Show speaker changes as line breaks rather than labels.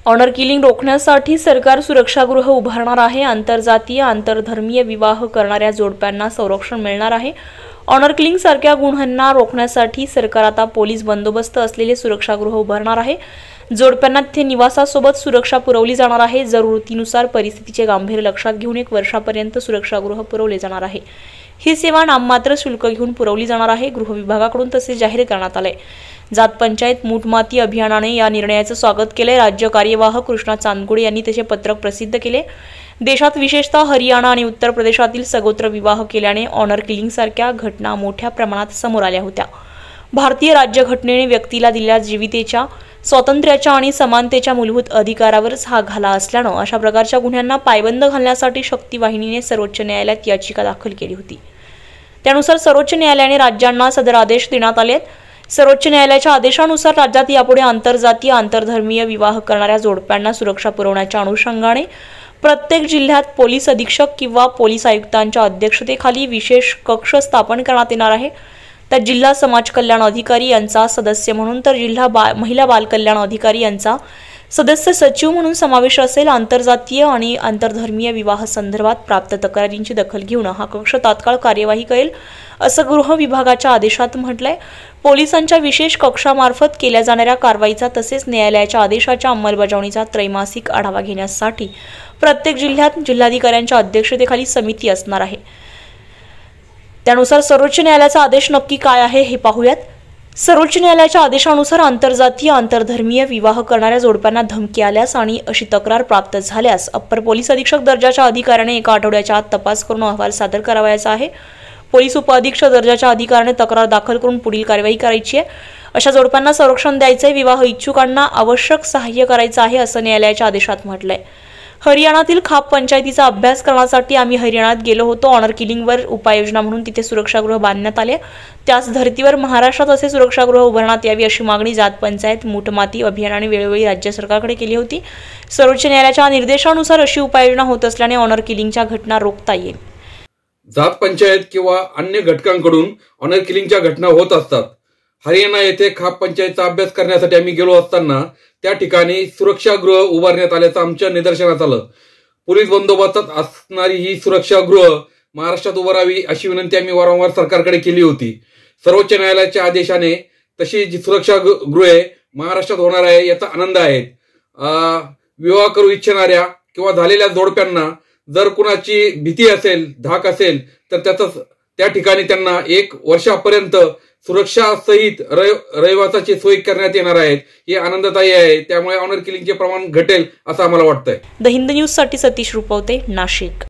Honour killing रोखण्यासाठी सरकार सुरक्षागृह उभारणार आहे। आंतरजातीय आंतरधर्मीय विवाह करणाऱ्या जोडप्यांना संरक्षण मिळणार आहे। ऑनर किलिंग सारख्या गुन्ह्यांना रोखण्यासाठी सरकार आता पोलीस बंदोबस्त असलेले सुरक्षागृह उभारणार आहे। जोडप्यांना तिथे निवासासोबत सुरक्षा पुरवली जाणार आहे। जरुरीनुसार परिस्थितीचे गांभीर्य लक्षात घेऊन 1 वर्षापर्यंत सुरक्षागृह पुरवले जाणार आहे। ही सेवा नाममात्र शुल्क घेऊन पुरवली जाणार आहे। गृह विभागाकडून तसे जाहीर करण्यात आले। जात पंचायत मूठमाती अभियानाने या निर्णयाचे स्वागत केले। राज्य कार्यवाह कृष्णा चांदगुडे यांनी त्याचे पत्रक प्रसिद्ध केले। देशात विशेषतः हरियाणा आणि उत्तर प्रदेशातील सगोत्र विवाह केल्याने ऑनर किलिंग सारख्या घटना मोठ्या प्रमाणात समोर आल्या होत्या। भारतीय राज्यघटनेने व्यक्तीला दिलेल्या जीवितेच्या स्वातंत्र्याच्या आणि समानतेच्या मूलभूत अधिकारावरच हा घाला असल्याने अशा प्रकारच्या गुन्ह्यांना पायबंद घालण्यासाठी शक्ती वाहिनीने सर्वोच्च न्यायालयात याचिका दाखल केली होती। त्यानुसार सर्वोच्च न्यायालयाने राज्यांना सदर आदेश देण्यात आले। सर्वोच्च न्यायालयाच्या आदेशानुसार राज्यात यापुढे आंतरजातीय आंतरधर्मीय विवाह करणाऱ्या जोडप्यांना सुरक्षा पुरवण्याच्या अनुषंगाने प्रत्येक जिल्ह्यात पोलीस अधीक्षक किंवा पोलीस आयुक्तांच्या अध्यक्षतेखाली विशेष कक्ष स्थापन करण्यात येणार आहे। त्यात जिल्हा समाज कल्याण अधिकारी यांचा सदस्य म्हणून तर जिल्हा महिला बाल कल्याण अधिकारी यांचा सदस्य सचिव म्हणून समावेश असेल। आंतरजातीय आणि आंतरधर्मीय विवाह संदर्भात प्राप्त तक्रारींची दखल घेऊन हा कक्ष तात्काळ कार्यवाही करेल असं गृह विभागाच्या आदेशात म्हटलंय। पोलिसांच्या विशेष कक्षामार्फत केल्या जाणाऱ्या कारवाईचा तसेच न्यायालयाच्या आदेशाच्या अंमलबजावणीचा त्रैमासिक आढावा घेण्यासाठी प्रत्येक जिल्ह्यात जिल्हाधिकाऱ्यांच्या अध्यक्षतेखाली समिती असणार आहे। त्यानुसार सर्वोच्च न्यायालयाचा आदेश नक्की काय आहे हे पाहूयात। सर्वोच्च न्यायालयाच्या आदेशानुसार आंतरजातीय आंतरधर्मीय विवाह करणाऱ्या जोडप्यांना धमकी आल्यास आणि अशी तक्रार प्राप्त झाल्यास अप्पर पोलीस अधीक्षक दर्जाच्या अधिकाऱ्याने 1 आठवड्याच्या आत तपास करून अहवाल सादर करावयाचा आहे। पोलीस उपअधीक्षक दर्जाच्या अधिकाऱ्याने तक्रार दाखल करून पुढील कार्यवाही करायची आहे। अशा जोडप्यांना संरक्षण द्यायचे, विवाह इच्छुकांना आवश्यक सहाय्य करायचं आहे असं न्यायालयाच्या आदेशात म्हटलंय। हरियाणातील खाप पंचायतीचा अभ्यास करण्यासाठी आम्ही हरियाणात गेलो होतो। ऑनर किलिंगवर उपाययोजना म्हणून तिथे सुरक्षागृह बांधण्यात आले। त्याच धर्तीवर महाराष्ट्रात असे सुरक्षागृह उभारण्यात यावी अशी मागणी जात पंचायत मूठमाती अभियानाने वेळोवेळी राज्य सरकारकडे केली होती। सर्वोच्च न्यायालयाच्या निर्देशानुसार अशी उपाययोजना होत असल्याने ऑनर किलिंगच्या घटना रोखता येईल।
जात पंचायत किंवा अन्य घटकांकडून ऑनर किलिंगच्या घटना होत असतात। हरियाणा येथे खाप पंचायतचा अभ्यास करण्यासाठी आम्ही गेलो असताना त्या ठिकाणी सुरक्षागृह उभारण्यात आल्याचं आमच्या निदर्शनास आलं। पोलीस बंदोबस्तात असणारी ही सुरक्षागृह महाराष्ट्रात उभारावी अशी विनंती आम्ही वारंवार सरकारकडे केली होती। सर्वोच्च न्यायालयाच्या आदेशाने तशी जी सुरक्षागृहे महाराष्ट्रात होणार आहे याचा आनंद आहे। विवाह करू इच्छिणाऱ्या किंवा झालेल्या जोडप्यांना जर कुणाची भीती असेल, धाक असेल तर त्या ठिकाणी त्यांना 1 वर्षापर्यंत सुरक्षा सहित रहिवासाची सोय करण्यात येणार आहे। हे आनंददायी आहे। त्यामुळे ऑनर किलिंगचे प्रमाण घटेल असं आम्हाला वाटतंय।
द हिंद न्यूज साठी सतीश रुपवते, नाशिक।